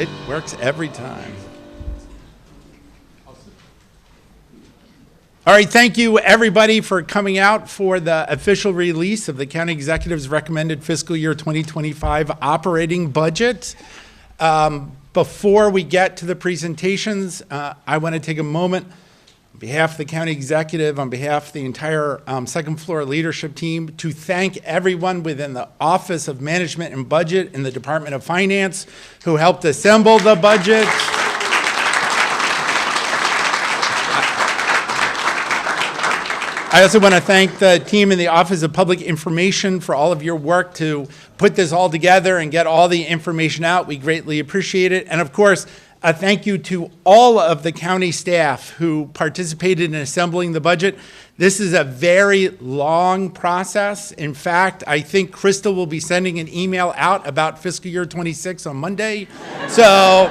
It works every time. All right, thank you everybody for coming out for the official release of the County Executive's recommended fiscal year 2025 operating budget. Before we get to the presentations, I want to take a moment on behalf of the County Executive, on behalf of the entire second floor leadership team, to thank everyone within the Office of Management and Budget in the Department of Finance who helped assemble the budget. I also want to thank the team in the Office of Public Information for all of your work to put this all together and get all the information out. We greatly appreciate it. And of course, a thank you to all of the county staff who participated in assembling the budget. This is a very long process. In fact, I think Crystal will be sending an email out about fiscal year 26 on Monday. So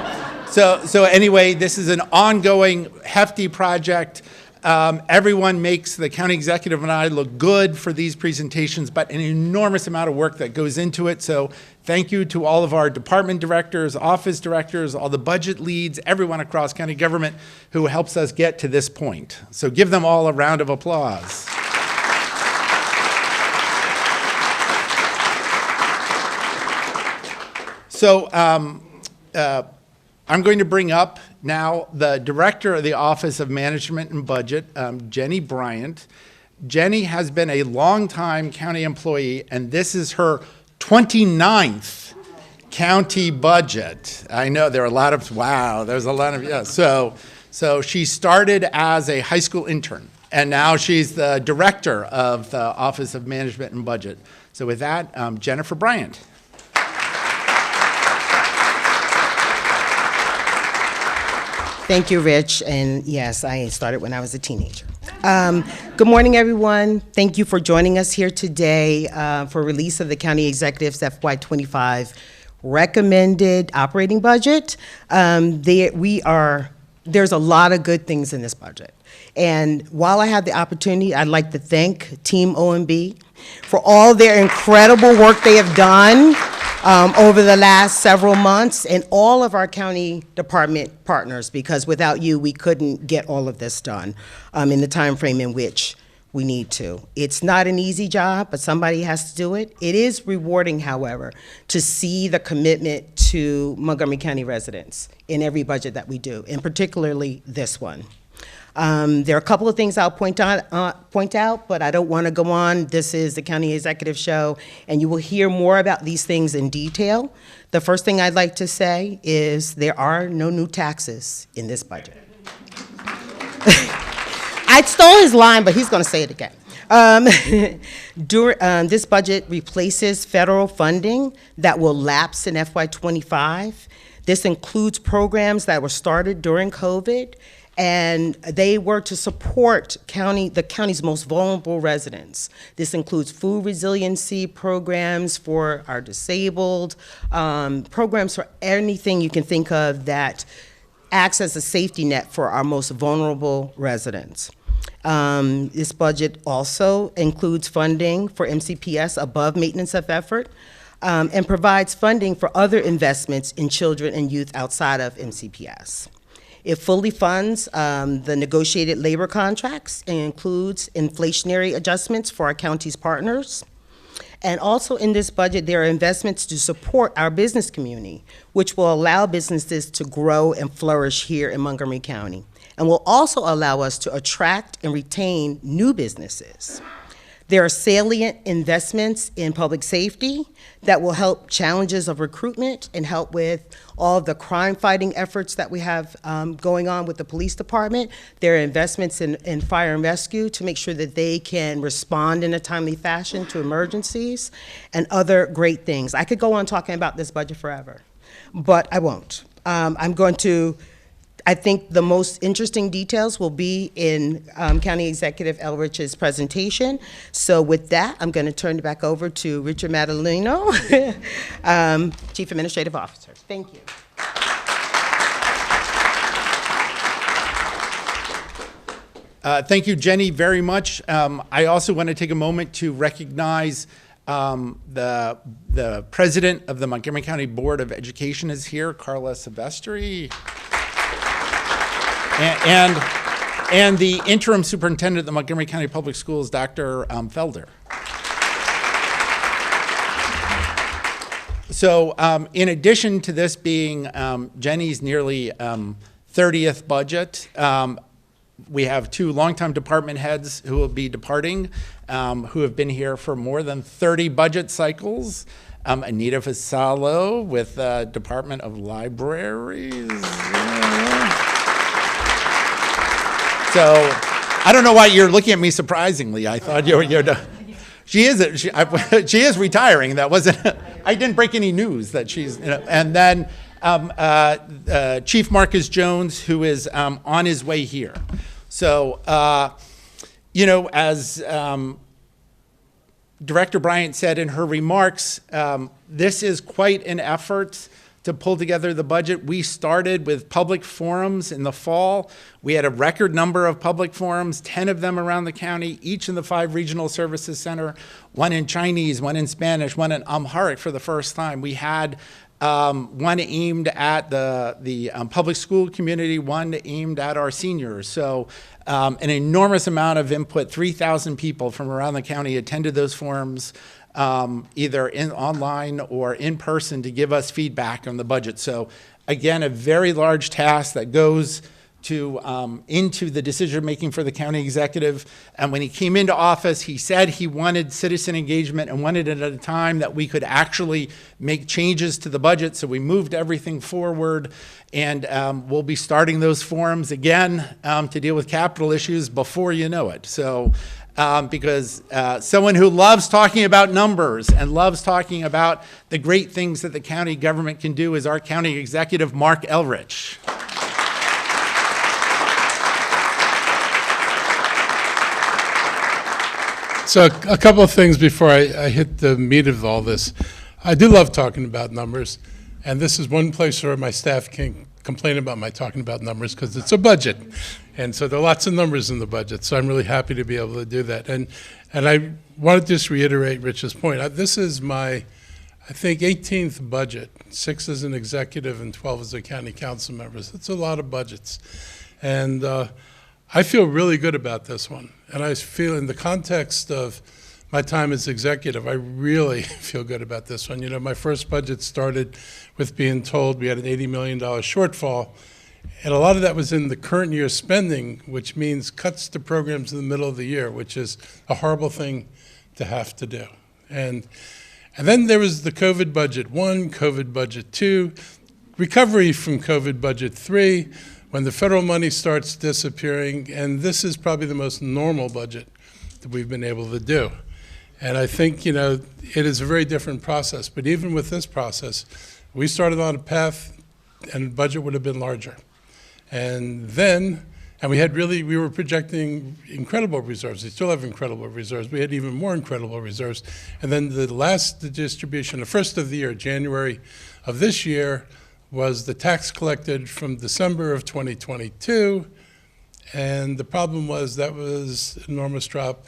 anyway, this is an ongoing, hefty project. Everyone makes the county executive and I look good for these presentations, but an enormous amount of work that goes into it. So thank you to all of our department directors, office directors, all the budget leads, everyone across county government who helps us get to this point. So give them all a round of applause. So I'm going to bring up now the Director of the Office of Management and Budget, Jenny Bryant. Jenny has been a longtime county employee, and this is her 29th county budget. I know there are a lot of, wow, there's a lot of, yeah. So she started as a high school intern, and now she's the Director of the Office of Management and Budget. So with that, Jennifer Bryant. Thank you, Rich. And yes, I started when I was a teenager. Good morning, everyone. Thank you for joining us here today for release of the County Executive's FY25 recommended operating budget. There's a lot of good things in this budget. And while I have the opportunity, I'd like to thank Team OMB for all their incredible work they have done over the last several months, and all of our county department partners, because without you, we couldn't get all of this done in the time frame in which we need to. It's not an easy job, but somebody has to do it. It is rewarding, however, to see the commitment to Montgomery County residents in every budget that we do, and particularly this one. There are a couple of things I'll point out, but I don't want to go on. This is the County Executive Show, and you will hear more about these things in detail. The first thing I'd like to say is there are no new taxes in this budget. I stole his line, but he's going to say it again. This budget replaces federal funding that will lapse in FY25. This includes programs that were started during COVID, and they were to support the county's most vulnerable residents. This includes food resiliency programs for our disabled, programs for anything you can think of that acts as a safety net for our most vulnerable residents. This budget also includes funding for MCPS above maintenance of effort, and provides funding for other investments in children and youth outside of MCPS. It fully funds the negotiated labor contracts and includes inflationary adjustments for our county's partners. And also in this budget, there are investments to support our business community, which will allow businesses to grow and flourish here in Montgomery County, and will also allow us to attract and retain new businesses. There are salient investments in public safety that will help challenges of recruitment and help with all the crime-fighting efforts that we have going on with the police department. There are investments in fire and rescue to make sure that they can respond in a timely fashion to emergencies, and other great things. I could go on talking about this budget forever, but I won't. I think the most interesting details will be in County Executive Elrich's presentation. So with that, I'm going to turn it back over to Richard Madaleno, Chief Administrative Officer. Thank you. Thank you, Jenny, very much. I also want to take a moment to recognize The president of the Montgomery County Board of Education is here, Carla Silvestri. And the interim superintendent of the Montgomery County Public Schools, Dr. Felder. So in addition to this being Jenny's nearly 30th budget, we have two longtime department heads who will be departing, who have been here for more than 30 budget cycles. Anita Fasalo with the Department of Libraries. So I don't know why you're looking at me surprisingly. I thought you're done. She is retiring. That wasn't. I didn't break any news that she's. And then Chief Marcus Jones, who is on his way here. So as Director Bryant said in her remarks, this is quite an effort to pull together the budget. We started with public forums in the fall. We had a record number of public forums, 10 of them around the county, each in the 5 regional services center, one in Chinese, one in Spanish, one in Amharic for the first time. We had one aimed at the public school community, one aimed at our seniors. So an enormous amount of input, 3,000 people from around the county attended those forums, either online or in person, to give us feedback on the budget. So again, a very large task that goes to into the decision making for the county executive. And when he came into office, he said he wanted citizen engagement and wanted it at a time that we could actually make changes to the budget. So we moved everything forward, and we'll be starting those forums again to deal with capital issues before you know it. So because someone who loves talking about numbers and loves talking about the great things that the county government can do is our county executive, Mark Elrich. So a couple of things before I hit the meat of all this. I do love talking about numbers, and this is one place where my staff can complain about my talking about numbers because it's a budget. And so there are lots of numbers in the budget, so I'm really happy to be able to do that. And I want to just reiterate Rich's point. This is my, I think, 18th budget, 6 as an executive and 12 as a county council member. It's a lot of budgets. And I feel really good about this one. And I feel in the context of my time as executive, I really feel good about this one. You know, my first budget started with being told we had an $80 million shortfall. And a lot of that was in the current year spending, which means cuts to programs in the middle of the year, which is a horrible thing to have to do. And then there was the COVID budget 1, COVID budget 2, recovery from COVID budget 3, when the federal money starts disappearing, and this is probably the most normal budget that we've been able to do. And I think, you know, it is a very different process, but even with this process, we started on a path and the budget would have been larger. And then, and we were projecting incredible reserves. We still have incredible reserves. We had even more incredible reserves. And then the distribution, the first of the year, January of this year, was the tax collected from December of 2022, and the problem was that was an enormous drop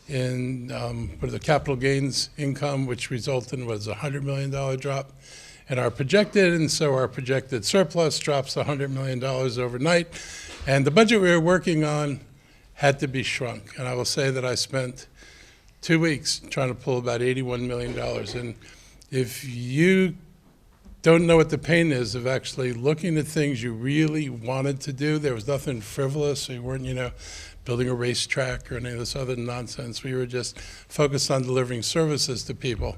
in the capital gains income, which resulted in was a $100 million drop in our projected, and so our projected surplus drops $100 million overnight, and the budget we were working on had to be shrunk. And I will say that I spent 2 weeks trying to pull about $81 million, and if you don't know what the pain is of actually looking at things you really wanted to do. There was nothing frivolous. We weren't, you know, building a racetrack or any of this other nonsense. We were just focused on delivering services to people.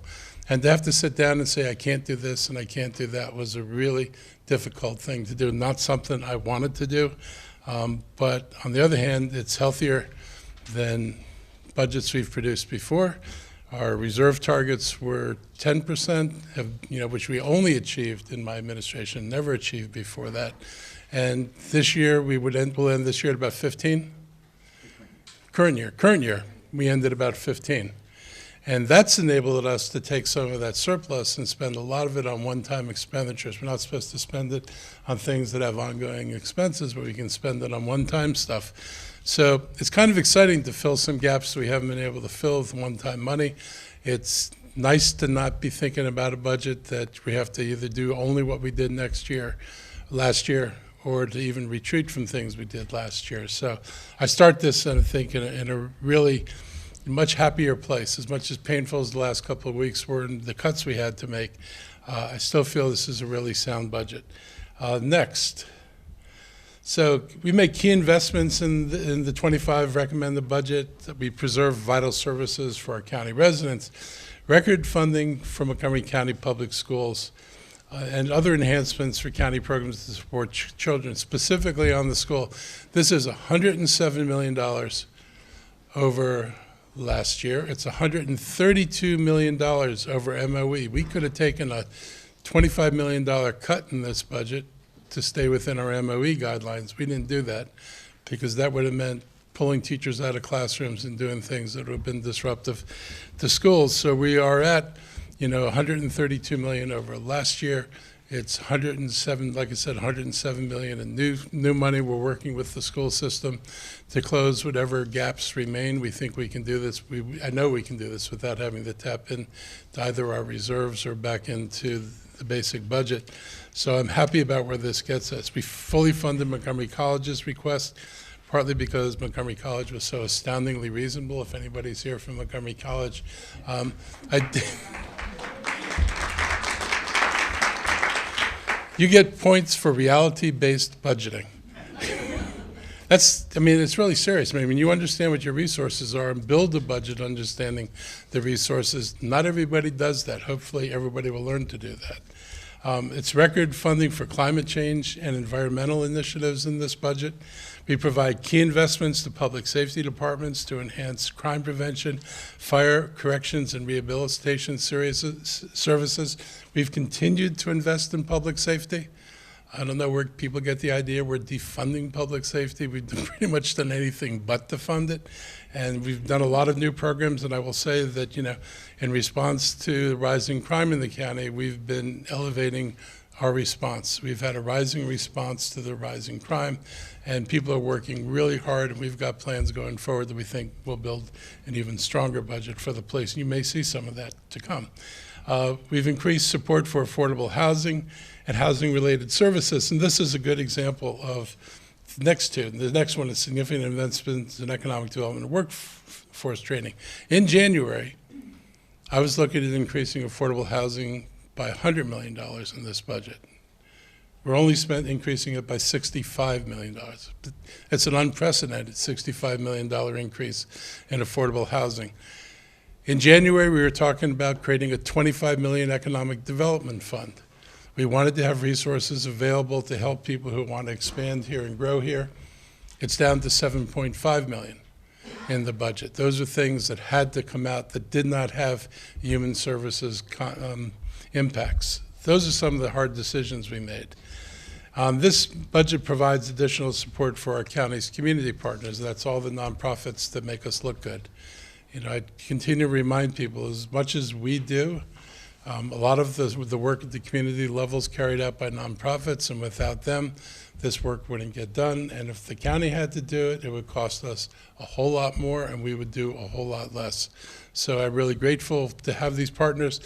And to have to sit down and say, I can't do this and I can't do that was a really difficult thing to do. Not something I wanted to do. But on the other hand, it's healthier than budgets we've produced before. Our reserve targets were 10%, which we only achieved in my administration, never achieved before that. And this year, we'll end this year at about 15. Current year, we ended about 15. And that's enabled us to take some of that surplus and spend a lot of it on one-time expenditures. We're not supposed to spend it on things that have ongoing expenses, but we can spend it on one-time stuff. So it's kind of exciting to fill some gaps we haven't been able to fill with one-time money. It's nice to not be thinking about a budget that we have to either do only what we did last year, or to even retreat from things we did last year. So I start this, I think, in a really much happier place. As much as painful as the last couple of weeks were and the cuts we had to make, I still feel this is a really sound budget. Next. So we make key investments in the 25 recommended budget. We preserve vital services for our county residents, record funding for Montgomery County Public Schools, and other enhancements for county programs to support children, specifically on the school. This is $107 million over last year. It's $132 million over MOE. We could have taken a $25 million cut in this budget to stay within our MOE guidelines. We didn't do that because that would have meant pulling teachers out of classrooms and doing things that would have been disruptive to schools. So we are at, 132 million over last year. It's 107, like I said, 107 million in new money. We're working with the school system to close whatever gaps remain. We think we can do this. I know we can do this without having to tap in to either our reserves or back into the basic budget. So I'm happy about where this gets us. We fully funded Montgomery College's request, partly because Montgomery College was so astoundingly reasonable. If anybody's here from Montgomery College, you get points for reality-based budgeting. It's really serious. When you understand what your resources are and build a budget understanding the resources, not everybody does that. Hopefully everybody will learn to do that. It's record funding for climate change and environmental initiatives in this budget. We provide key investments to public safety departments to enhance crime prevention, fire, corrections, and rehabilitation services. We've continued to invest in public safety. I don't know where people get the idea we're defunding public safety. We've pretty much done anything but defund it. And we've done a lot of new programs, and I will say that, in response to the rising crime in the county, we've been elevating our response. We've had a rising response to the rising crime, and people are working really hard, and we've got plans going forward that we think will build an even stronger budget for the police. And you may see some of that to come. We've increased support for affordable housing and housing-related services, and this is a good example of the next one is significant investments in economic development and workforce training. In January, I was looking at increasing affordable housing by $100 million in this budget. We're only increasing it by $65 million. It's an unprecedented $65 million increase in affordable housing. In January, we were talking about creating a $25 million economic development fund. We wanted to have resources available to help people who want to expand here and grow here. It's down to $7.5 million in the budget. Those are things that had to come out that did not have human services impacts. Those are some of the hard decisions we made. This budget provides additional support for our county's community partners. That's all the nonprofits that make us look good. I continue to remind people, as much as we do, a lot of the work at the community level is carried out by nonprofits, and without them, this work wouldn't get done. And if the county had to do it, it would cost us a whole lot more, and we would do a whole lot less. So I'm really grateful to have these partners.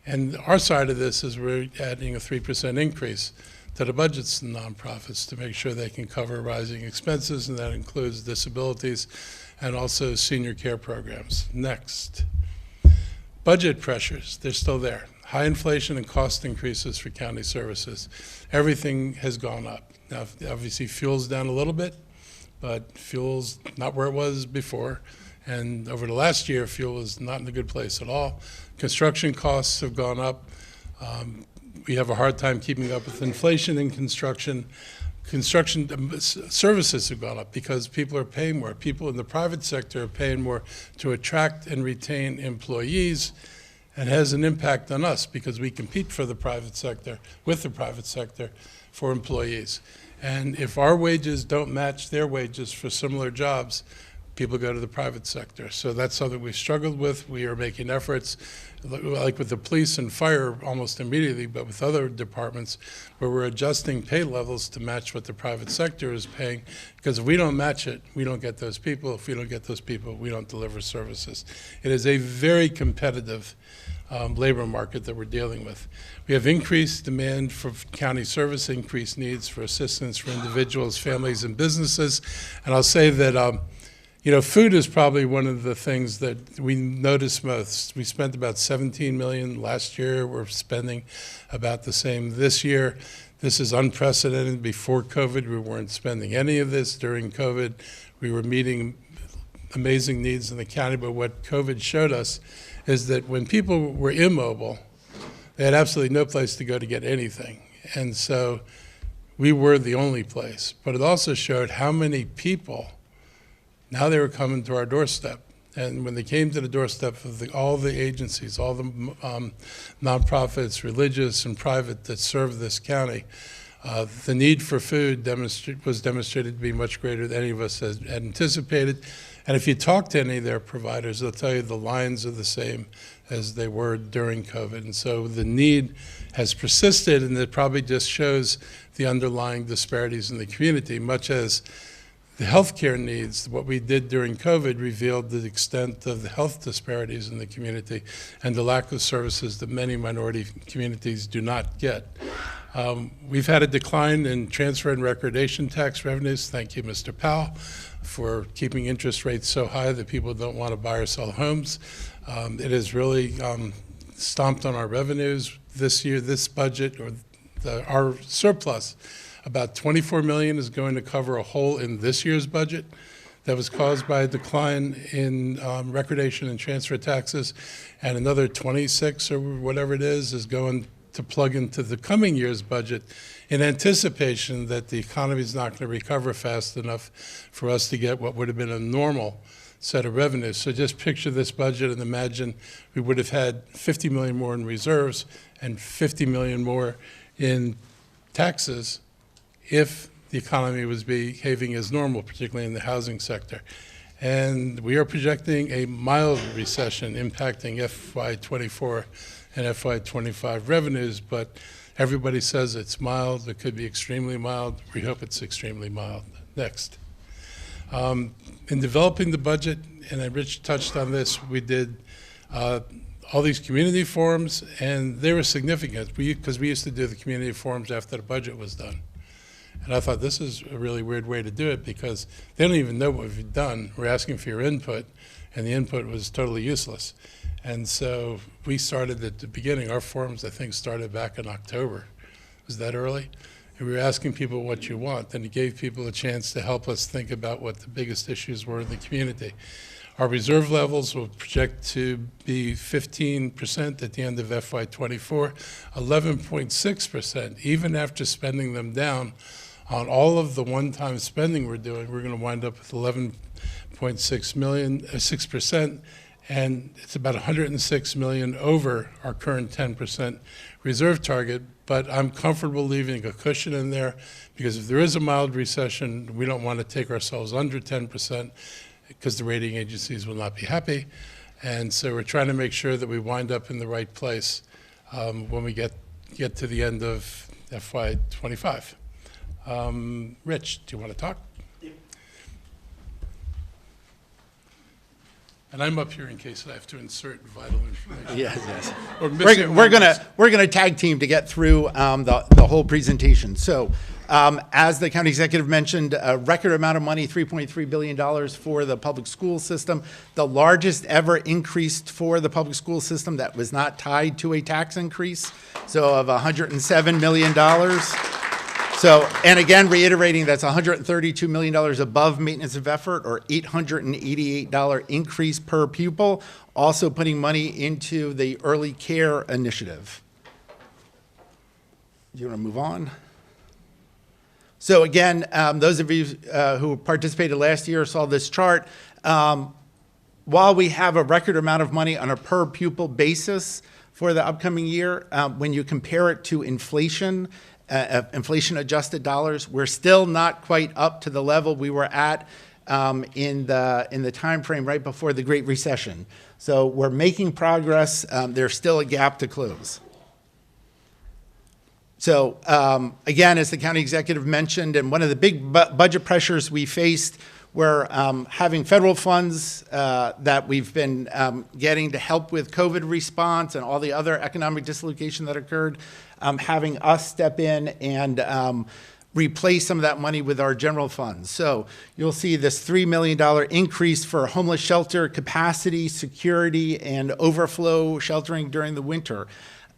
And our side of this is we're adding a 3% increase to the budgets of nonprofits to make sure they can cover rising expenses, and that includes disabilities and also senior care programs. Next. Budget pressures, they're still there. High inflation and cost increases for county services. Everything has gone up. Now, obviously, fuel's down a little bit, but fuel's not where it was before. And over the last year, fuel is not in a good place at all. Construction costs have gone up. We have a hard time keeping up with inflation in construction. Construction services have gone up because people are paying more. People in the private sector are paying more to attract and retain employees, and has an impact on us because we compete for the private sector, with the private sector, for employees. And if our wages don't match their wages for similar jobs, people go to the private sector. So that's something we've struggled with. We are making efforts, like with the police and fire almost immediately, but with other departments, where we're adjusting pay levels to match what the private sector is paying, because if we don't match it, we don't get those people. If we don't get those people, we don't deliver services. It is a very competitive labor market that we're dealing with. We have increased demand for county service, increased needs for assistance for individuals, families, and businesses. And I'll say that food is probably one of the things that we notice most. We spent about $17 million last year. We're spending about the same this year. This is unprecedented. Before COVID, we weren't spending any of this. During COVID, we were meeting amazing needs in the county. But what COVID showed us is that when people were immobile, they had absolutely no place to go to get anything. And so we were the only place. But it also showed how many people, now they were coming to our doorstep. And when they came to the doorstep of all the agencies, all the nonprofits, religious and private, that serve this county, the need for food was demonstrated to be much greater than any of us had anticipated. And if you talk to any of their providers, they'll tell you the lines are the same as they were during COVID. And so the need has persisted, and it probably just shows the underlying disparities in the community, much as the healthcare needs. What we did during COVID revealed the extent of the health disparities in the community and the lack of services that many minority communities do not get. We've had a decline in transfer and recordation tax revenues. Thank you, Mr. Powell, for keeping interest rates so high that people don't want to buy or sell homes. It has really stomped on our revenues this year. This budget, or our surplus, about $24 million is going to cover a hole in this year's budget that was caused by a decline in recordation and transfer taxes, and another 26 or whatever it is going to plug into the coming year's budget in anticipation that the economy is not going to recover fast enough for us to get what would have been a normal set of revenues. So just picture this budget and imagine we would have had $50 million more in reserves and $50 million more in taxes if the economy was behaving as normal, particularly in the housing sector. And we are projecting a mild recession impacting FY24 and FY25 revenues, but everybody says it's mild. It could be extremely mild. We hope it's extremely mild. Next. In developing the budget, and Rich touched on this, we did all these community forums, and they were significant because we used to do the community forums after the budget was done. And I thought, this is a really weird way to do it because they don't even know what we've done. We're asking for your input, and the input was totally useless. And so we started at the beginning. Our forums, I think, started back in October. Was that early? And we were asking people what you want, and it gave people a chance to help us think about what the biggest issues were in the community. Our reserve levels will project to be 15% at the end of FY24, 11.6%. Even after spending them down on all of the one-time spending we're doing, we're going to wind up with 11.6 million, 6%, and it's about 106 million over our current 10% reserve target. But I'm comfortable leaving a cushion in there because if there is a mild recession, we don't want to take ourselves under 10% because the rating agencies will not be happy. And so we're trying to make sure that we wind up in the right place when we get to the end of FY25. Rich, do you want to talk? And I'm up here in case I have to insert vital information. Yes. Or We're gonna tag team to get through the whole presentation. So, as the county executive mentioned, a record amount of money, $3.3 billion for the public school system, the largest ever increase for the public school system that was not tied to a tax increase, so of $107 million. So, and again, reiterating, that's $132 million above maintenance of effort, or $888 increase per pupil, also putting money into the early care initiative. Do you want to move on? So again, those of you who participated last year saw this chart. While we have a record amount of money on a per pupil basis for the upcoming year, when you compare it to inflation, inflation-adjusted dollars, we're still not quite up to the level we were at in the time frame right before the Great Recession. So we're making progress. There's still a gap to close. So again, as the county executive mentioned, and one of the big budget pressures we faced were having federal funds that we've been getting to help with COVID response and all the other economic dislocation that occurred, having us step in and replace some of that money with our general funds. So you'll see this $3 million increase for homeless shelter capacity, security, and overflow sheltering during the winter.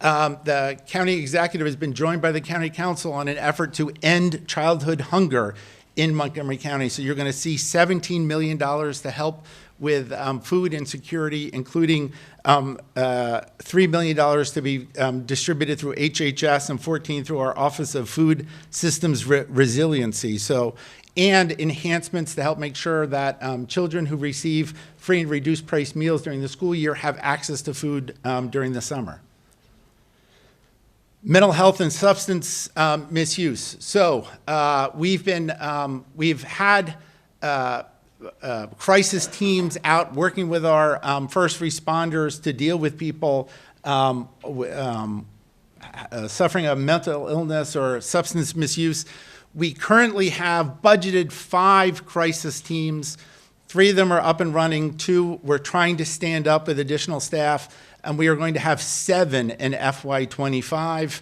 The county executive has been joined by the county council on an effort to end childhood hunger in Montgomery County. So you're going to see $17 million to help with food insecurity, including $3 million to be distributed through HHS and 14 through our Office of Food Systems Resiliency. So, and enhancements to help make sure that children who receive free and reduced price meals during the school year have access to food during the summer. Mental health and substance misuse. So we've had crisis teams out working with our first responders to deal with people suffering a mental illness or substance misuse. We currently have budgeted 5 crisis teams. 3 of them are up and running. 2 we're trying to stand up with additional staff. And we are going to have 7 in FY25,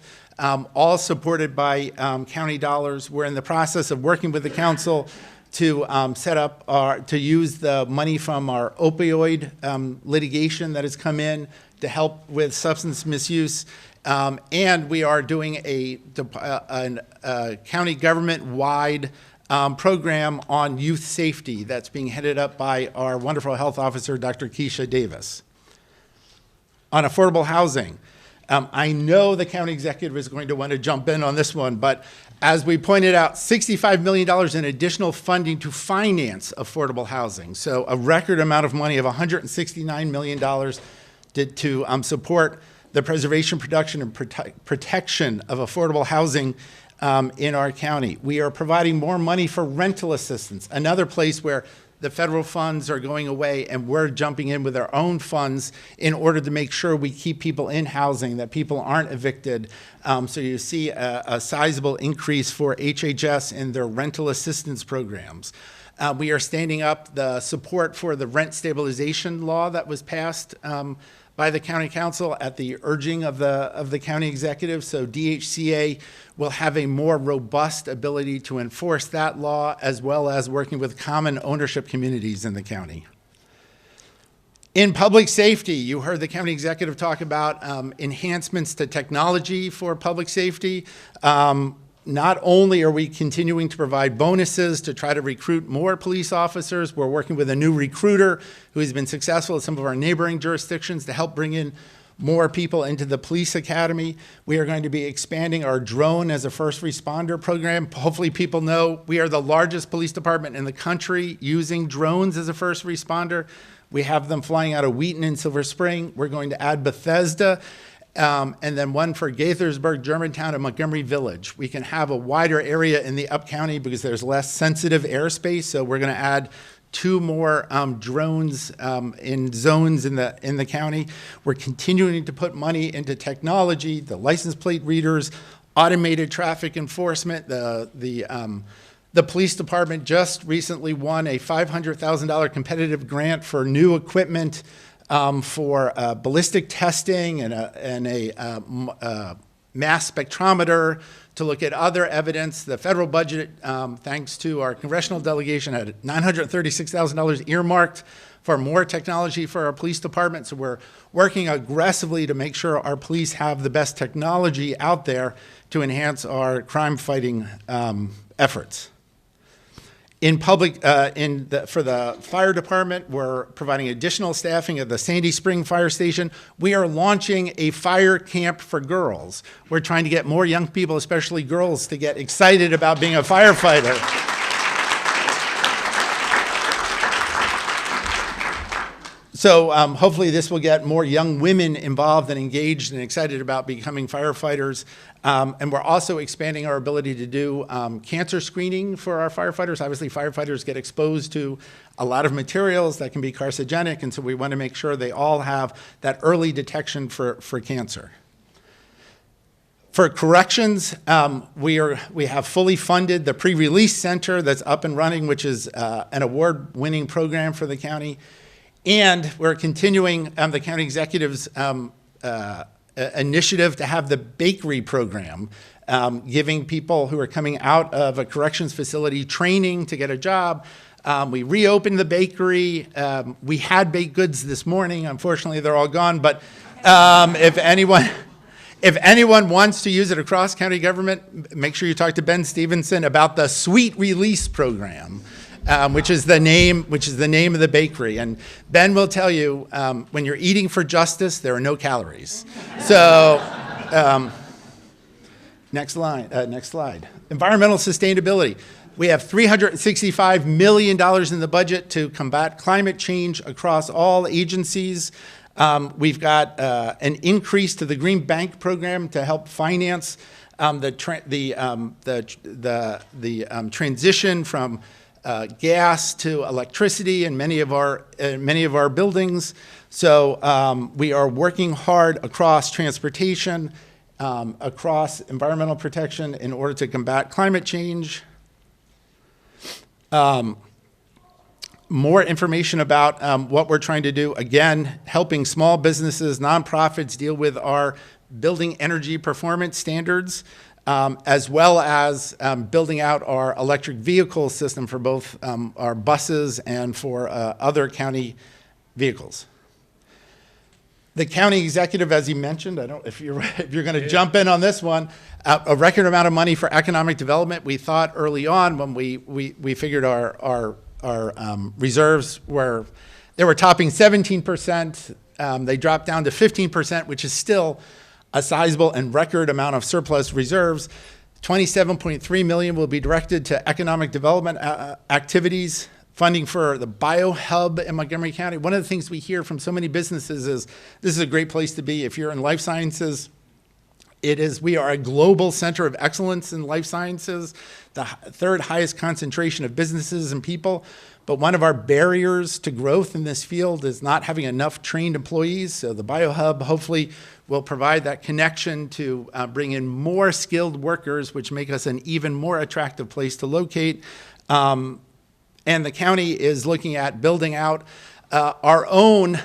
all supported by county dollars. We're in the process of working with the council to set up to use the money from our opioid litigation that has come in to help with substance misuse. And we are doing a county government-wide program on youth safety that's being headed up by our wonderful health officer, Dr. Keisha Davis. On affordable housing, I know the county executive is going to want to jump in on this one, but as we pointed out, $65 million in additional funding to finance affordable housing. So a record amount of money of $169 million to support the preservation, production, and protection of affordable housing in our county. We are providing more money for rental assistance, another place where the federal funds are going away, and we're jumping in with our own funds in order to make sure we keep people in housing, that people aren't evicted. So you see a sizable increase for HHS in their rental assistance programs. We are standing up the support for the rent stabilization law that was passed by the county council at the urging of the county executive. So DHCA will have a more robust ability to enforce that law, as well as working with common ownership communities in the county. In public safety, you heard the county executive talk about enhancements to technology for public safety. Not only are we continuing to provide bonuses to try to recruit more police officers, we're working with a new recruiter who has been successful at some of our neighboring jurisdictions to help bring in more people into the police academy. We are going to be expanding our drone as a first responder program. Hopefully people know we are the largest police department in the country using drones as a first responder. We have them flying out of Wheaton and Silver Spring. We're going to add Bethesda. And then one for Gaithersburg, Germantown, and Montgomery Village. We can have a wider area in the up county because there's less sensitive airspace, so we're going to add 2 more drones in zones in the county. We're continuing to put money into technology, the license plate readers, automated traffic enforcement. The police department just recently won a $500,000 competitive grant for new equipment for ballistic testing and a mass spectrometer to look at other evidence. The federal budget, thanks to our congressional delegation, had $936,000 earmarked for more technology for our police department. So we're working aggressively to make sure our police have the best technology out there to enhance our crime fighting efforts. In public, for the fire department, we're providing additional staffing at the Sandy Spring Fire Station. We are launching a fire camp for girls. We're trying to get more young people, especially girls, to get excited about being a firefighter. So hopefully this will get more young women involved and engaged and excited about becoming firefighters. And we're also expanding our ability to do cancer screening for our firefighters. Obviously, firefighters get exposed to a lot of materials that can be carcinogenic, and so we want to make sure they all have that early detection for cancer. For corrections, we have fully funded the pre-release center that's up and running, which is an award-winning program for the county. And we're continuing the county executive's initiative to have the bakery program, giving people who are coming out of a corrections facility training to get a job. We reopened the bakery. We had baked goods this morning. Unfortunately, they're all gone. But if anyone wants to use it across county government, make sure you talk to Ben Stevenson about the Sweet Release Program, which is the name of the bakery. And Ben will tell you, when you're eating for justice, there are no calories. So, next slide. Environmental sustainability. We have $365 million in the budget to combat climate change across all agencies. We've got an increase to the Green Bank program to help finance the transition from gas to electricity in many of our buildings. So we are working hard across transportation, across environmental protection in order to combat climate change. More information about what we're trying to do. Again, helping small businesses, nonprofits deal with our building energy performance standards, as well as building out our electric vehicle system for both our buses and for other county vehicles. The county executive, as he mentioned, I don't if you're going to jump in on this one, a record amount of money for economic development. We thought early on when we figured our reserves were topping 17%. They dropped down to 15%, which is still a sizable and record amount of surplus reserves. $27.3 million will be directed to economic development activities, funding for the BioHub in Montgomery County. One of the things we hear from so many businesses is this is a great place to be. If you're in life sciences, we are a global center of excellence in life sciences, the third highest concentration of businesses and people. But one of our barriers to growth in this field is not having enough trained employees. So the BioHub hopefully will provide that connection to bring in more skilled workers, which make us an even more attractive place to locate. And the county is looking at building out our own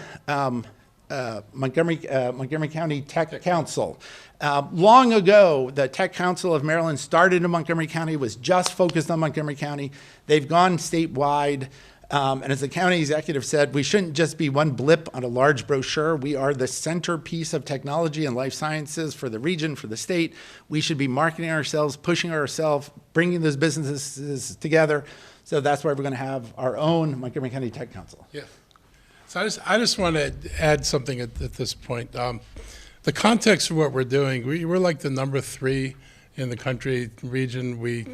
Montgomery County Tech Council. Long ago, the Tech Council of Maryland started in Montgomery County, was just focused on Montgomery County. They've gone statewide. And as the county executive said, we shouldn't just be one blip on a large brochure. We are the centerpiece of technology and life sciences for the region, for the state. We should be marketing ourselves, pushing ourselves, bringing those businesses together. So that's why we're going to have our own Montgomery County Tech Council. Yeah. So I just want to add something at this point. The context of what we're doing, we're like the number 3 in the country region. We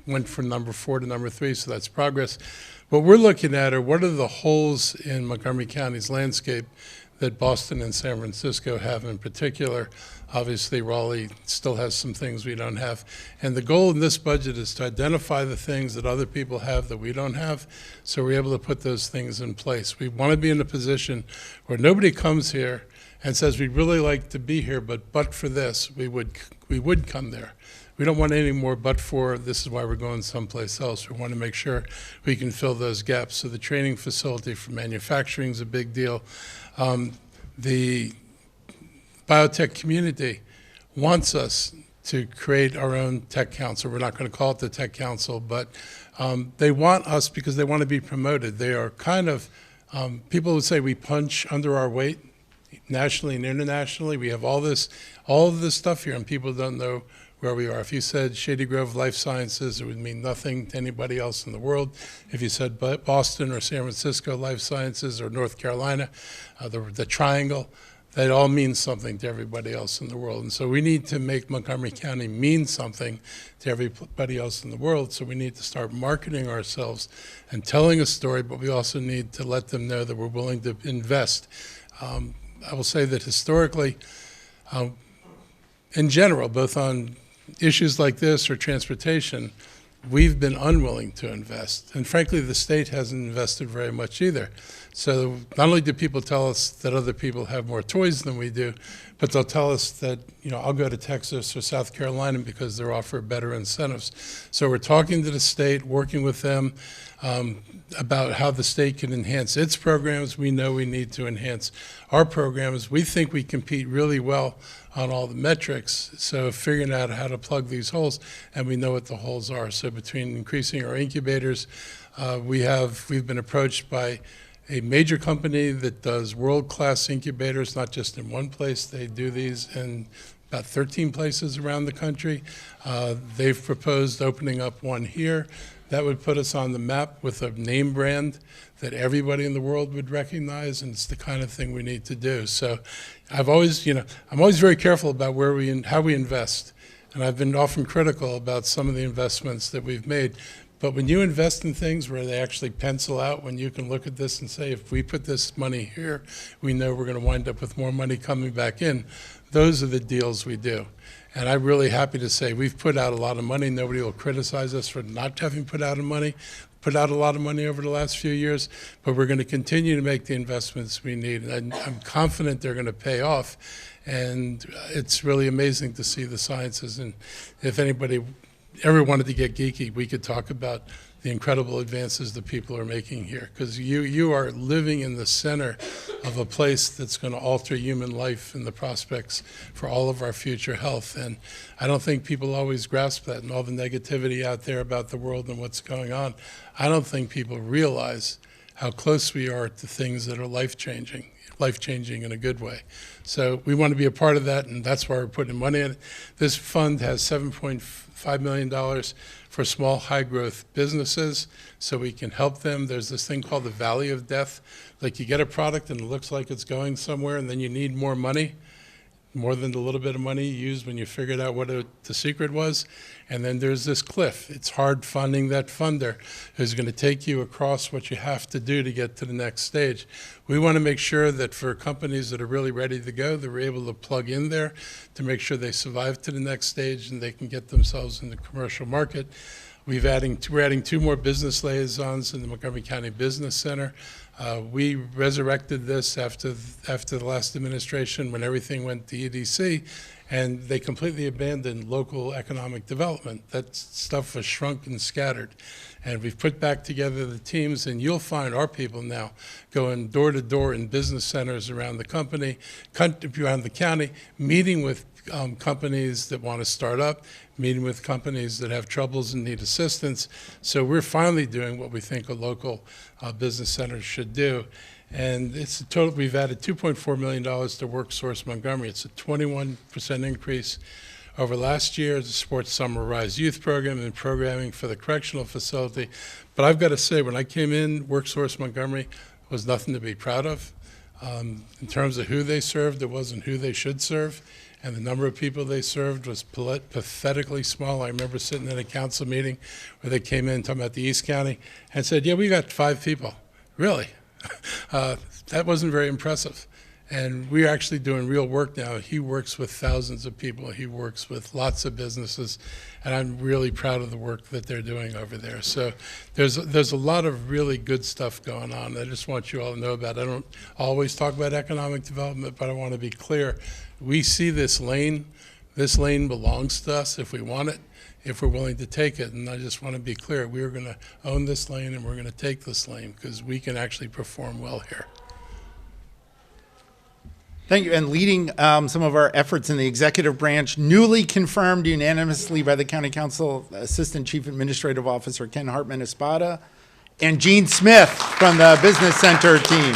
went from number 4 to number 3, so that's progress. What we're looking at are what are the holes in Montgomery County's landscape that Boston and San Francisco have in particular. Obviously, Raleigh still has some things we don't have. And the goal in this budget is to identify the things that other people have that we don't have, so we're able to put those things in place. We want to be in a position where nobody comes here and says, we'd really like to be here, but for this, we would come there. We don't want any more but for, this is why we're going someplace else. We want to make sure we can fill those gaps. So the training facility for manufacturing is a big deal. The biotech community wants us to create our own tech council. We're not going to call it the tech council, but they want us because they want to be promoted. They are kind of, people would say we punch under our weight nationally and internationally. We have all of this stuff here, and people don't know where we are. If you said Shady Grove Life Sciences, it would mean nothing to anybody else in the world. If you said Boston or San Francisco Life Sciences or North Carolina, the Triangle, that all means something to everybody else in the world. And so we need to make Montgomery County mean something to everybody else in the world. So we need to start marketing ourselves and telling a story, but we also need to let them know that we're willing to invest. I will say that historically, in general, both on issues like this or transportation, we've been unwilling to invest. And frankly, the state hasn't invested very much either. So not only do people tell us that other people have more toys than we do, but they'll tell us that, I'll go to Texas or South Carolina because they're offered better incentives. So we're talking to the state, working with them about how the state can enhance its programs. We know we need to enhance our programs. We think we compete really well on all the metrics, so figuring out how to plug these holes, and we know what the holes are. So between increasing our incubators, we've been approached by a major company that does world-class incubators, not just in one place. They do these in about 13 places around the country. They've proposed opening up one here. That would put us on the map with a name brand that everybody in the world would recognize, and it's the kind of thing we need to do. So I'm always very careful about how we invest. And I've been often critical about some of the investments that we've made. But when you invest in things where they actually pencil out, when you can look at this and say, if we put this money here, we know we're going to wind up with more money coming back in, those are the deals we do. And I'm really happy to say we've put out a lot of money. Nobody will criticize us for not having put out a lot of money over the last few years, but we're going to continue to make the investments we need. And I'm confident they're going to pay off. And it's really amazing to see the sciences. And if anybody ever wanted to get geeky, we could talk about the incredible advances that people are making here, because you are living in the center of a place that's going to alter human life and the prospects for all of our future health. And I don't think people always grasp that, and all the negativity out there about the world and what's going on. I don't think people realize how close we are to things that are life-changing in a good way. So we want to be a part of that, and that's why we're putting money in it. This fund has $7.5 million for small, high-growth businesses, so we can help them. There's this thing called the Valley of Death. Like, you get a product and it looks like it's going somewhere, and then you need more money, more than the little bit of money you used when you figured out what the secret was. And then there's this cliff. It's hard funding that funder who's going to take you across what you have to do to get to the next stage. We want to make sure that for companies that are really ready to go, they're able to plug in there to make sure they survive to the next stage and they can get themselves in the commercial market. We're adding 2 more business liaisons in the Montgomery County Business Center. We resurrected this after the last administration when everything went to EDC, and they completely abandoned local economic development. That stuff was shrunk and scattered. And we've put back together the teams, and you'll find our people now going door to door in business centers around the around the county, meeting with companies that want to start up, meeting with companies that have troubles and need assistance. So we're finally doing what we think a local business center should do. And it's a total, we've added $2.4 million to WorkSource Montgomery. It's a 21% increase over last year. The Sports Summer Rise Youth Program and programming for the correctional facility. But I've got to say, when I came in, WorkSource Montgomery was nothing to be proud of. In terms of who they served, it wasn't who they should serve. And the number of people they served was pathetically small. I remember sitting in a council meeting where they came in talking about the East County and said, yeah, we got 5 people. Really? That wasn't very impressive. And we're actually doing real work now. He works with thousands of people. He works with lots of businesses. And I'm really proud of the work that they're doing over there. So there's a lot of really good stuff going on. I just want you all to know about it. I don't always talk about economic development, but I want to be clear. We see this lane. This lane belongs to us if we want it, if we're willing to take it. And I just want to be clear. We're going to own this lane, and we're going to take this lane because we can actually perform well here. Thank you. And leading some of our efforts in the executive branch, newly confirmed unanimously by the County Council, Assistant Chief Administrative Officer Ken Hartman Espada, and Gene Smith from the Business Center team.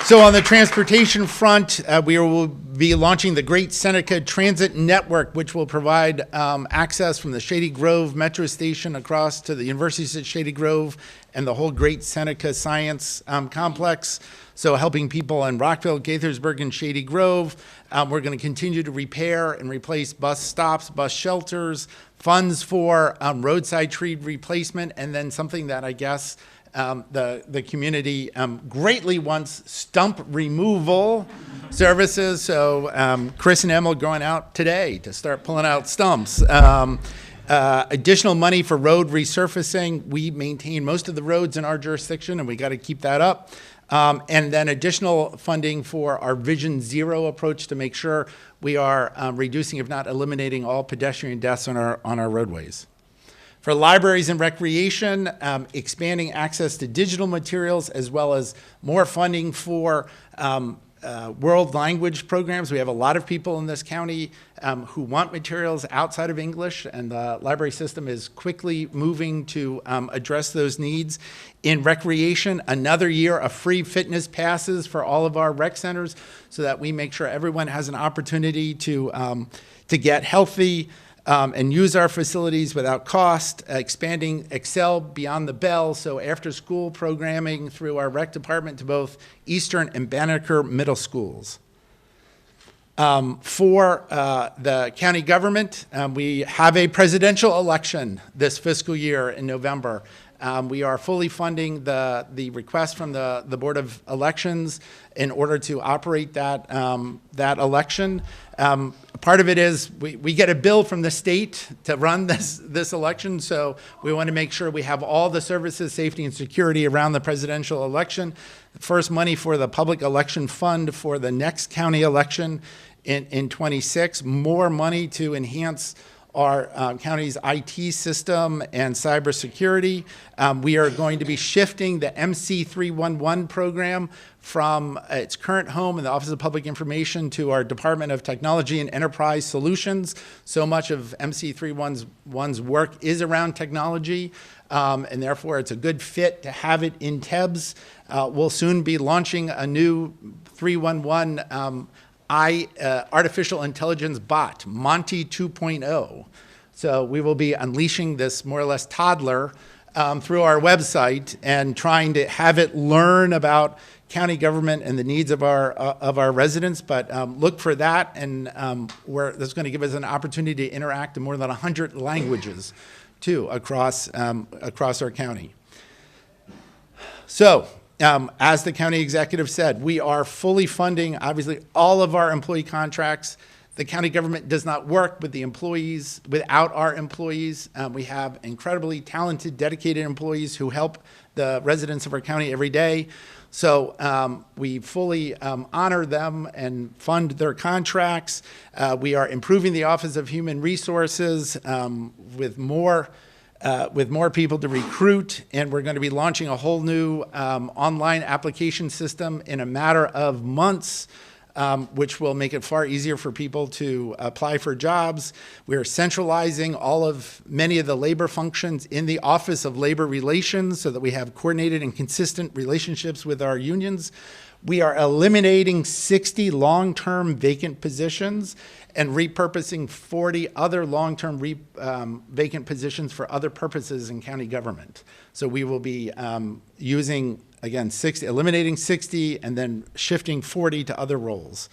So on the transportation front, we will be launching the Great Seneca Transit Network, which will provide access from the Shady Grove Metro Station across to the University of Shady Grove and the whole Great Seneca Science Complex. So helping people in Rockville, Gaithersburg, and Shady Grove. We're going to continue to repair and replace bus stops, bus shelters, funds for roadside tree replacement, and then something that I guess the community greatly wants, stump removal services. So Chris and Emma are going out today to start pulling out stumps. Additional money for road resurfacing. We maintain most of the roads in our jurisdiction, and we got to keep that up. And then additional funding for our Vision Zero approach to make sure we are reducing, if not eliminating, all pedestrian deaths on our roadways. For libraries and recreation, expanding access to digital materials, as well as more funding for world language programs. We have a lot of people in this county who want materials outside of English, and the library system is quickly moving to address those needs. In recreation, another year of free fitness passes for all of our rec centers so that we make sure everyone has an opportunity to get healthy, and use our facilities without cost, expanding Excel beyond the bell, so after-school programming through our rec department to both Eastern and Banneker middle schools. For the county government, we have a presidential election this fiscal year in November. We are fully funding the request from the Board of Elections in order to operate that election. Part of it is we get a bill from the state to run this election, so we want to make sure we have all the services, safety, and security around the presidential election. First money for the public election fund for the next county election in 26. More money to enhance our county's IT system and cybersecurity. We are going to be shifting the MC311 program from its current home in the Office of Public Information to our Department of Technology and Enterprise Solutions. So much of MC311's work is around technology, and therefore it's a good fit to have it in TEBS. We'll soon be launching a new 311 artificial intelligence bot, Monty 2.0. So we will be unleashing this more or less toddler through our website and trying to have it learn about county government and the needs of our residents. But look for that, and that's going to give us an opportunity to interact in more than 100 languages, too, across our county. So, as the county executive said, we are fully funding, obviously, all of our employee contracts. The county government does not work with the employees without our employees. We have incredibly talented, dedicated employees who help the residents of our county every day. So we fully honor them and fund their contracts. We are improving the Office of Human Resources with more people to recruit, and we're going to be launching a whole new online application system in a matter of months, which will make it far easier for people to apply for jobs. We're centralizing many of the labor functions in the Office of Labor Relations so that we have coordinated and consistent relationships with our unions. We are eliminating 60 long-term vacant positions and repurposing 40 other long-term vacant positions for other purposes in county government. So we will be using, again, eliminating 60 and then shifting 40 to other roles.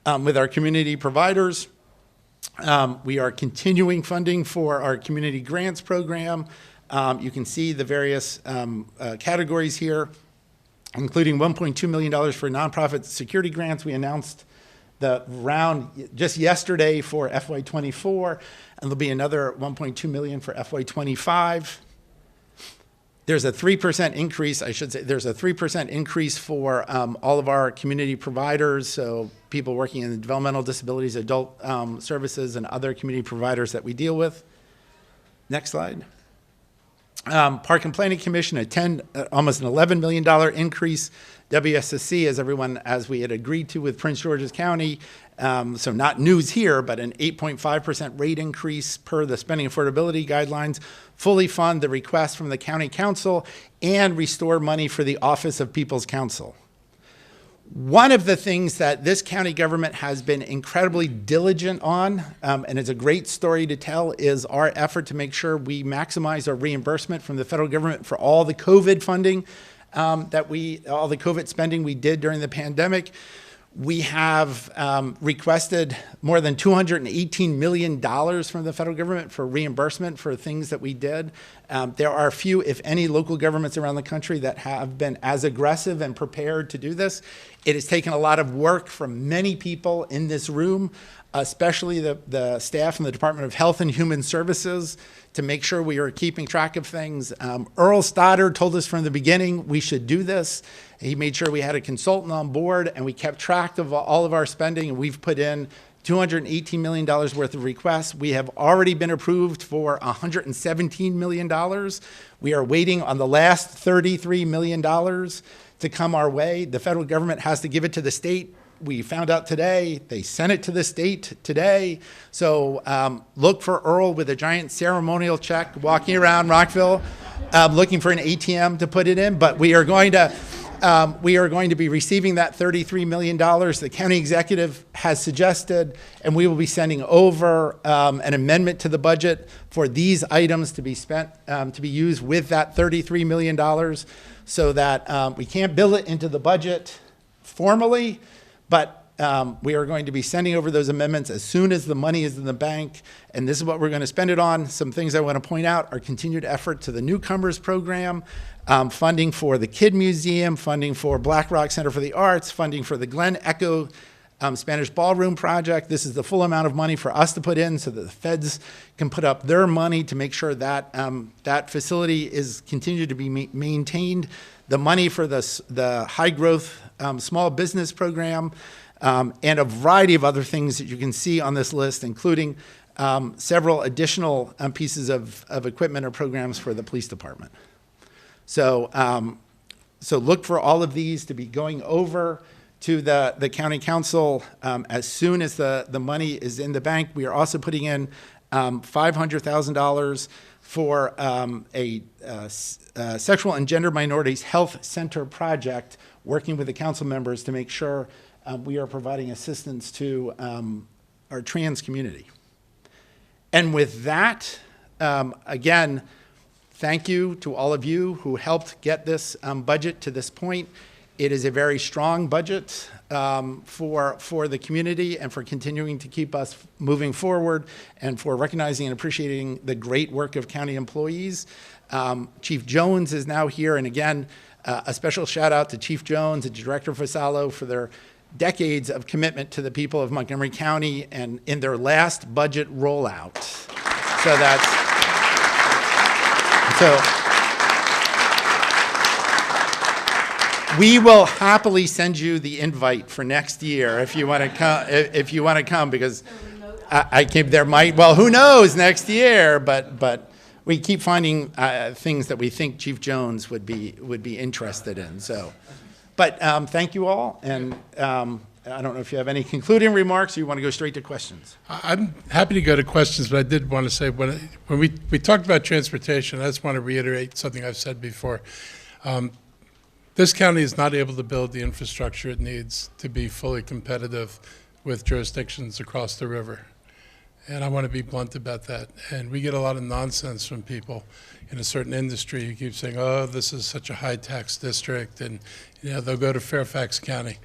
With our community providers, we are continuing funding for our community grants program. You can see the various categories here, including $1.2 million for nonprofit security grants. We announced the round just yesterday for FY24, and there'll be another $1.2 million for FY25. There's a 3% increase, I should say, there's a 3% increase for all of our community providers, so people working in the developmental disabilities, adult services, and other community providers that we deal with. Next slide. Park and Planning Commission, almost an $11 million increase. WSSC, as we had agreed to with Prince George's County, so not news here, but an 8.5% rate increase per the spending affordability guidelines, fully fund the request from the county council, and restore money for the Office of People's Counsel. One of the things that this county government has been incredibly diligent on, and it's a great story to tell, is our effort to make sure we maximize our reimbursement from the federal government for all the COVID funding all the COVID spending we did during the pandemic. We have requested more than $218 million from the federal government for reimbursement for things that we did. There are few, if any, local governments around the country that have been as aggressive and prepared to do this. It has taken a lot of work from many people in this room, especially the staff in the Department of Health and Human Services, to make sure we are keeping track of things. Earl Stoddard told us from the beginning we should do this. He made sure we had a consultant on board, and we kept track of all of our spending, and we've put in $218 million worth of requests. We have already been approved for $117 million. We are waiting on the last $33 million to come our way. The federal government has to give it to the state. We found out today, they sent it to the state today. So look for Earl with a giant ceremonial check walking around Rockville, looking for an ATM to put it in. But we are going to be receiving that $33 million. The county executive has suggested, and we will be sending over an amendment to the budget for these items to be spent, to be used with that $33 million, so that we can't bill it into the budget formally, but we are going to be sending over those amendments as soon as the money is in the bank, and this is what we're going to spend it on. Some things I want to point out are continued effort to the Newcomers Program, funding for the Kid Museum, funding for Black Rock Center for the Arts, funding for the Glen Echo Spanish Ballroom Project. This is the full amount of money for us to put in so that the feds can put up their money to make sure that that facility is continued to be maintained. The money for the high growth small business program, and a variety of other things that you can see on this list, including several additional pieces of equipment or programs for the police department. So, so look for all of these to be going over to the county council as soon as the money is in the bank. We are also putting in $500,000 for a sexual and gender minorities health center project, working with the council members to make sure we are providing assistance to our trans community. And with that, again, thank you to all of you who helped get this budget to this point. It is a very strong budget for the community and for continuing to keep us moving forward and for recognizing and appreciating the great work of county employees. Chief Jones is now here, and again, a special shout out to Chief Jones and Director Fasalo for their decades of commitment to the people of Montgomery County and in their last budget rollout. So we will happily send you the invite for next year if you want to come. If you want to come, because there might. Well, who knows next year? But we keep finding things that we think Chief Jones would be interested in. So, but thank you all, and I don't know if you have any concluding remarks or you want to go straight to questions. I'm happy to go to questions, but I did want to say when we talked about transportation, I just want to reiterate something I've said before. This county is not able to build the infrastructure it needs to be fully competitive with jurisdictions across the river. And I want to be blunt about that. And we get a lot of nonsense from people in a certain industry who keep saying, oh, this is such a high tax district, and they'll go to Fairfax County.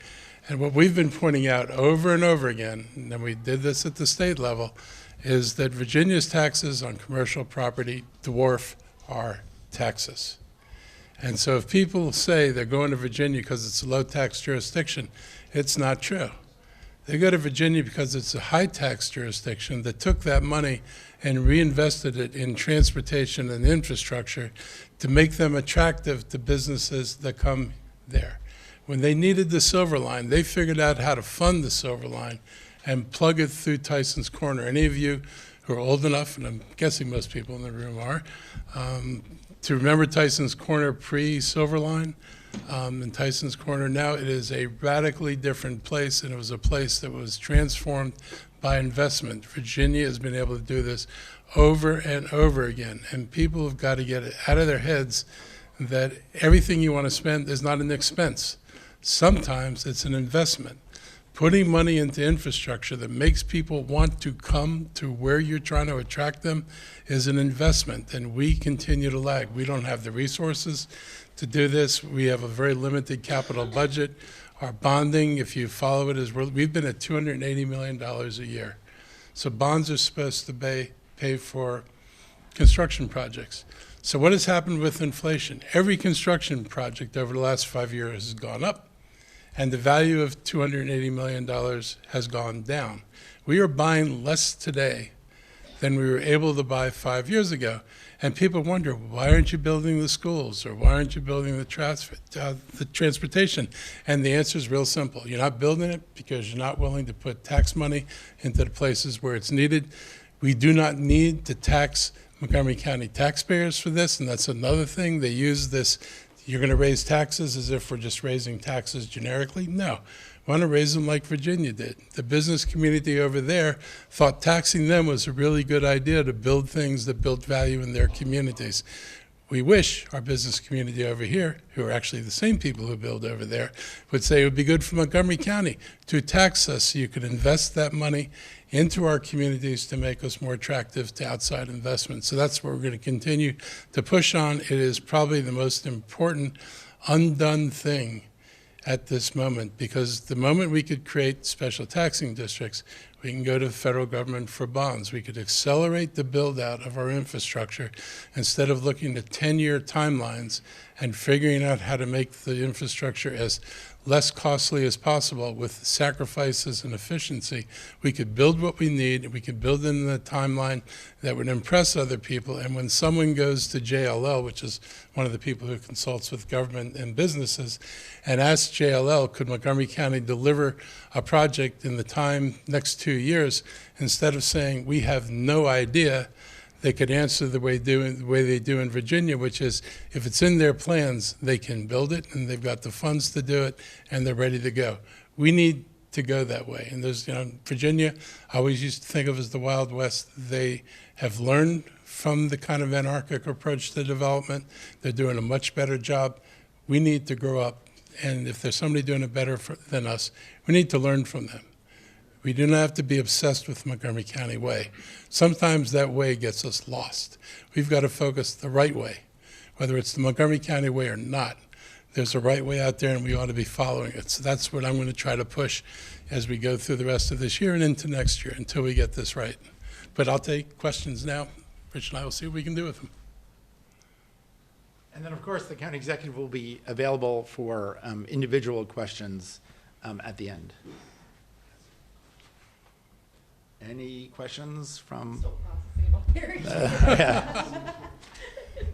And what we've been pointing out over and over again, and we did this at the state level, is that Virginia's taxes on commercial property dwarf our taxes. And so if people say they're going to Virginia because it's a low-tax jurisdiction, it's not true. They go to Virginia because it's a high-tax jurisdiction that took that money and reinvested it in transportation and infrastructure to make them attractive to businesses that come there. When they needed the Silver Line, they figured out how to fund the Silver Line and plug it through Tyson's Corner. Any of you who are old enough, and I'm guessing most people in the room are, to remember Tyson's Corner pre-Silver Line, in Tyson's Corner now, it is a radically different place, and it was a place that was transformed by investment. Virginia has been able to do this over and over again, and people have got to get it out of their heads that everything you want to spend is not an expense. Sometimes it's an investment. Putting money into infrastructure that makes people want to come to where you're trying to attract them is an investment, and we continue to lag. We don't have the resources to do this. We have a very limited capital budget. Our bonding, if you follow it, we've been at $280 million a year. So bonds are supposed to pay for construction projects. So what has happened with inflation? Every construction project over the last 5 years has gone up, and the value of $280 million has gone down. We are buying less today than we were able to buy 5 years ago. And people wonder, why aren't you building the schools, or why aren't you building the transportation? And the answer is real simple. You're not building it because you're not willing to put tax money into the places where it's needed. We do not need to tax Montgomery County taxpayers for this, and that's another thing. They use this, you're going to raise taxes as if we're just raising taxes generically. No, we want to raise them like Virginia did. The business community over there thought taxing them was a really good idea to build things that built value in their communities. We wish our business community over here, who are actually the same people who build over there, would say it would be good for Montgomery County to tax us so you could invest that money into our communities to make us more attractive to outside investment. So that's what we're going to continue to push on. It is probably the most important undone thing at this moment, because the moment we could create special taxing districts, we can go to the federal government for bonds. We could accelerate the build out of our infrastructure instead of looking at 10-year timelines and figuring out how to make the infrastructure as less costly as possible with sacrifices and efficiency. We could build what we need, we could build in the timeline that would impress other people, and when someone goes to JLL, which is one of the people who consults with government and businesses, and asks JLL, could Montgomery County deliver a project in the time next 2 years, instead of saying, we have no idea, they could answer the way they do in Virginia, which is, if it's in their plans, they can build it, and they've got the funds to do it, and they're ready to go. We need to go that way. And there's, Virginia, I always used to think of as the Wild West. They have learned from the kind of anarchic approach to development. They're doing a much better job. We need to grow up, and if there's somebody doing it better than us, we need to learn from them. We do not have to be obsessed with the Montgomery County way. Sometimes that way gets us lost. We've got to focus the right way, whether it's the Montgomery County way or not. There's a right way out there, and we ought to be following it. So that's what I'm going to try to push as we go through the rest of this year and into next year until we get this right. But I'll take questions now. Rich and I will see what we can do with them. And then, of course, the county executive will be available for individual questions at the end. Any questions from? Still processing about Yeah.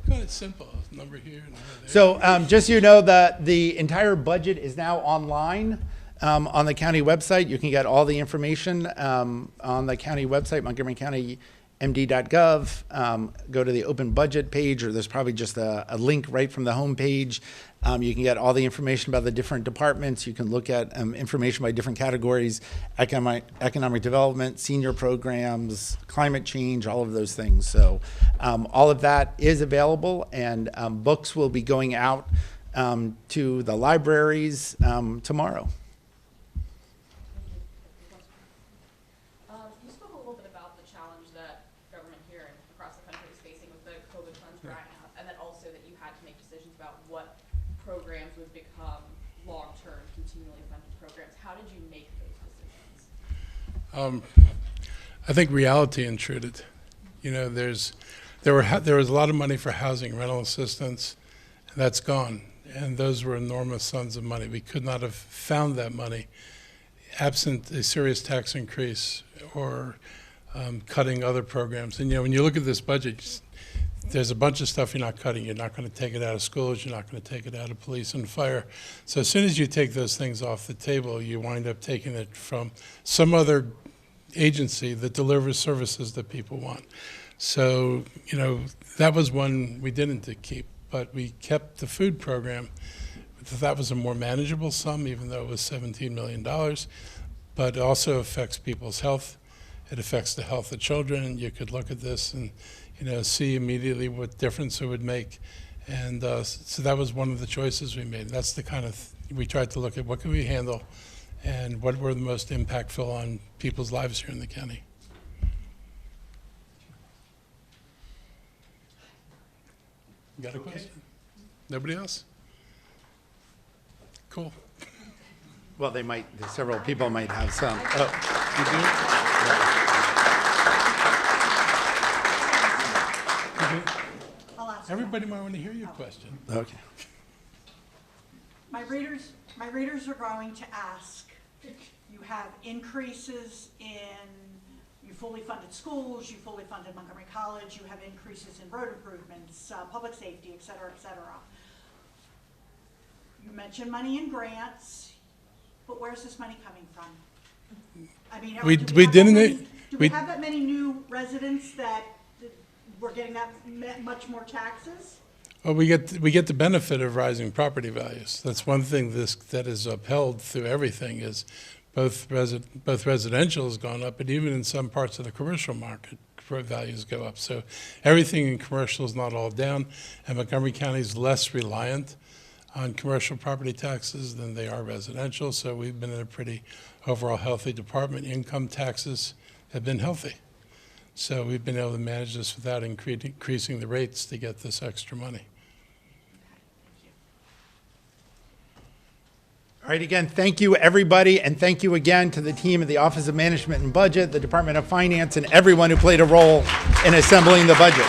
Kind of simple, number here, number there. So just so you know, that the entire budget is now online on the county website. You can get all the information on the county website, montgomerycountymd.gov. Go to the open budget page, or there's probably just a link right from the home page. You can get all the information about the different departments. You can look at information by different categories: economic development, senior programs, climate change, all of those things. So all of that is available, and books will be going out to the libraries tomorrow. You spoke a little bit about the challenge that government here and across the country is facing with the COVID funds drying up, and then also that you had to make decisions about what programs would become long-term, continually funded programs. How did you make those decisions? I think reality intruded. There was a lot of money for housing, rental assistance, and that's gone. And those were enormous sums of money. We could not have found that money absent a serious tax increase or cutting other programs. And when you look at this budget, there's a bunch of stuff you're not cutting. You're not going to take it out of schools. You're not going to take it out of police and fire. So as soon as you take those things off the table, you wind up taking it from some other agency that delivers services that people want. So, that was one we didn't keep, but we kept the food program. That was a more manageable sum, even though it was $17 million, but it also affects people's health. It affects the health of children. You could look at this and see immediately what difference it would make. And so that was one of the choices we made. That's the kind of, we tried to look at what can we handle and what were the most impactful on people's lives here in the county. You got a question? Nobody else? Cool. Well, several people might have some. Oh, You do? You do? I'll ask. Everybody might want to hear your question. okay. My readers are going to ask, you have increases in, you fully funded schools, you fully funded Montgomery College, you have increases in road improvements, public safety, et cetera, et cetera. You mentioned money in grants, but where's this money coming from? I mean, We do we have that didn't- many- Do we we- have that many new residents that we're getting that much more taxes? Well, we get the benefit of rising property values. That's one thing that is upheld through everything is both residential has gone up, but even in some parts of the commercial market, values go up. So everything in commercial is not all down, and Montgomery County is less reliant on commercial property taxes than they are residential. So we've been in a pretty overall healthy department. Income taxes have been healthy. So we've been able to manage this without increasing the rates to get this extra money. All right, again, thank you, everybody, and thank you again to the team of the Office of Management and Budget, the Department of Finance, and everyone who played a role in assembling the budget.